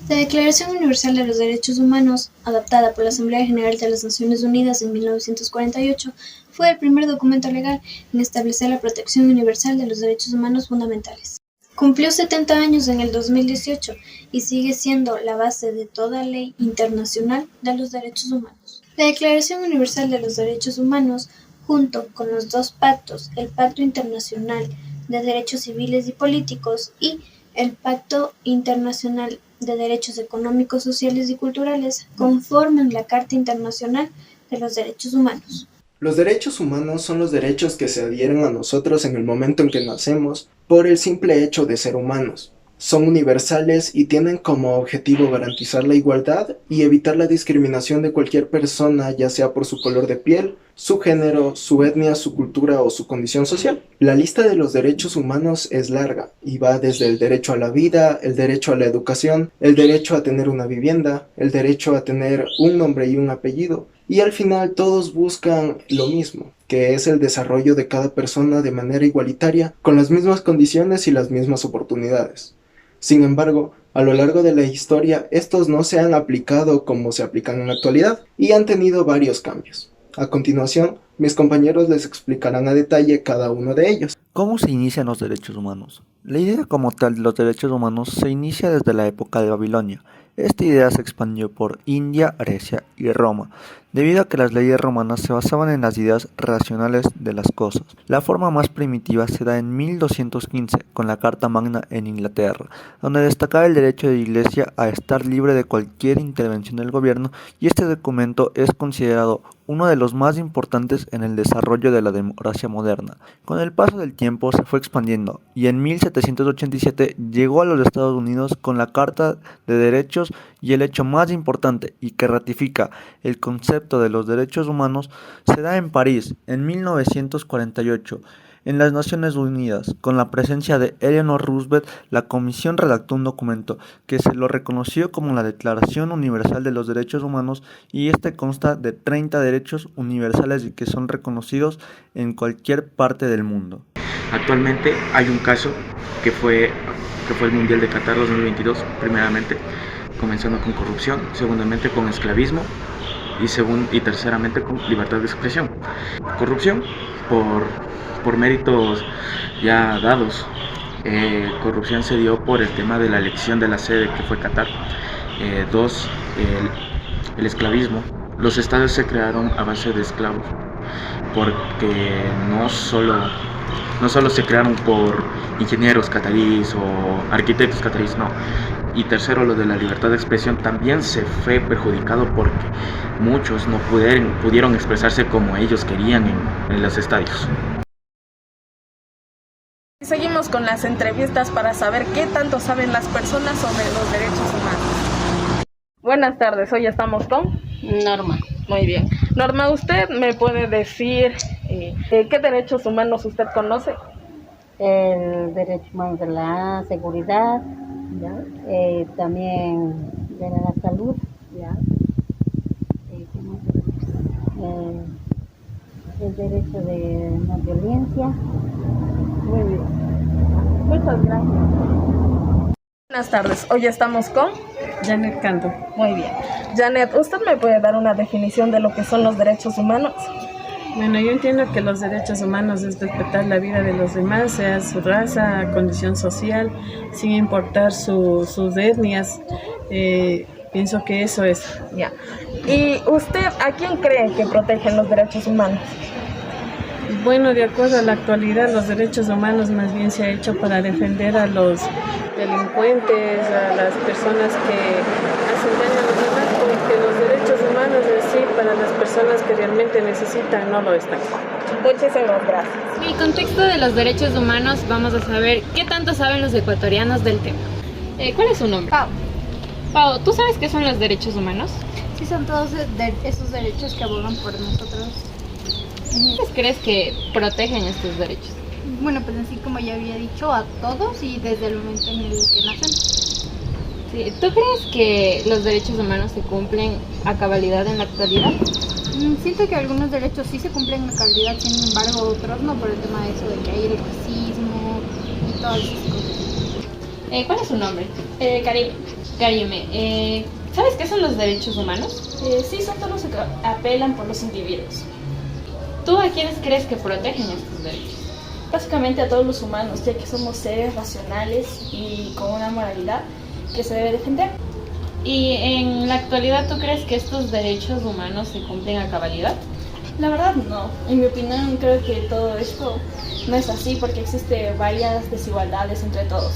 La Declaración Universal de los Derechos Humanos, adoptada por la Asamblea General de las Naciones Unidas en 1948, fue el primer documento legal en establecer la protección universal de los derechos humanos fundamentales. Cumplió 70 años en el 2018 y sigue siendo la base de toda ley internacional de los derechos humanos. La Declaración Universal de los Derechos Humanos, junto con los dos pactos, el Pacto Internacional de Derechos Civiles y Políticos y el Pacto Internacional de Derechos Económicos, Sociales y Culturales, conforman la Carta Internacional de los Derechos Humanos. Los derechos humanos son los derechos que se adhieren a nosotros en el momento en que nacemos por el simple hecho de ser humanos. Son universales y tienen como objetivo garantizar la igualdad y evitar la discriminación de cualquier persona, ya sea por su color de piel, su género, su etnia, su cultura o su condición social. La lista de los derechos humanos es larga y va desde el derecho a la vida, el derecho a la educación, el derecho a tener una vivienda, el derecho a tener un nombre y un apellido. Y al final todos buscan lo mismo, que es el desarrollo de cada persona de manera igualitaria, con las mismas condiciones y las mismas oportunidades. Sin embargo, a lo largo de la historia, estos no se han aplicado como se aplican en la actualidad y han tenido varios cambios. A continuación, mis compañeros les explicarán a detalle cada uno de ellos. ¿Cómo se inician los derechos humanos? La idea como tal de los derechos humanos se inicia desde la época de Babilonia. Esta idea se expandió por India, Grecia y Roma, debido a que las leyes romanas se basaban en las ideas racionales de las cosas. La forma más primitiva se da en 1215 con la Carta Magna en Inglaterra, donde destacaba el derecho de la Iglesia a estar libre de cualquier intervención del gobierno, y este documento es considerado uno de los más importantes en el desarrollo de la democracia moderna. Con el paso del tiempo se fue expandiendo y en 1787 llegó a los Estados Unidos con la Carta de Derechos, y el hecho más importante y que ratifica el concepto de los derechos humanos se da en París en 1948. En las Naciones Unidas, con la presencia de Eleanor Roosevelt, la Comisión redactó un documento que se lo reconoció como la Declaración Universal de los Derechos Humanos, y este consta de 30 derechos universales y que son reconocidos en cualquier parte del mundo. Actualmente hay un caso que fue el Mundial de Qatar 2022, primeramente, comenzando con corrupción, segundamente con esclavismo y terceramente con libertad de expresión. Corrupción por méritos ya dados. Corrupción se dio por el tema de la elección de la sede, que fue Qatar. Dos, el esclavismo. Los estados se crearon a base de esclavos, porque no solo se crearon por ingenieros cataríes o arquitectos cataríes, no. Y tercero, lo de la libertad de expresión también se fue perjudicado porque muchos no pudieron expresarse como ellos querían en los estadios. Seguimos con las entrevistas para saber qué tanto saben las personas sobre los derechos humanos. Buenas tardes, hoy estamos con Norma. Muy bien. Norma, ¿usted me puede decir qué derechos humanos usted conoce? El derecho humano de la seguridad, ¿Ya? también de la salud, ¿Ya? el derecho de no violencia. Muy bien. Muchas gracias. Buenas tardes, hoy estamos con Janet Canto. Muy bien. Janet, ¿usted me puede dar una definición de lo que son los derechos humanos? Bueno, yo entiendo que los derechos humanos es respetar la vida de los demás, sea su raza, condición social, sin importar sus etnias. Pienso que eso es. Ya. ¿Y usted a quién cree que protegen los derechos humanos? Bueno, de acuerdo a la actualidad, los derechos humanos más bien se ha hecho para defender a los delincuentes, a las personas que hacen daño a los demás, porque los derechos humanos en sí, para las personas que realmente necesitan, no lo están. Muchísimas gracias. En el contexto de los derechos humanos, vamos a saber qué tanto saben los ecuatorianos del tema. ¿Cuál es su nombre? Pau. Pau, ¿tú sabes qué son los derechos humanos? Sí, son todos esos derechos que abogan por nosotros. ¿Quiénes crees que protegen estos derechos? Bueno, pues así como ya había dicho, a todos y desde el momento en el que nacen. Sí, ¿tú crees que los derechos humanos se cumplen a cabalidad en la actualidad? Siento que algunos derechos sí se cumplen en la cabalidad, sin embargo otros no, por el tema de eso de que hay el racismo y todas esas cosas. ¿Cuál es su nombre? Caribe. Karime, ¿sabes qué son los derechos humanos? Sí, son todos los que apelan por los individuos. ¿Tú a quiénes crees que protegen estos derechos? Básicamente a todos los humanos, ya que somos seres racionales y con una moralidad que se debe defender. ¿Y en la actualidad tú crees que estos derechos humanos se cumplen a cabalidad? La verdad no. En mi opinión creo que todo esto no es así porque existe varias desigualdades entre todos.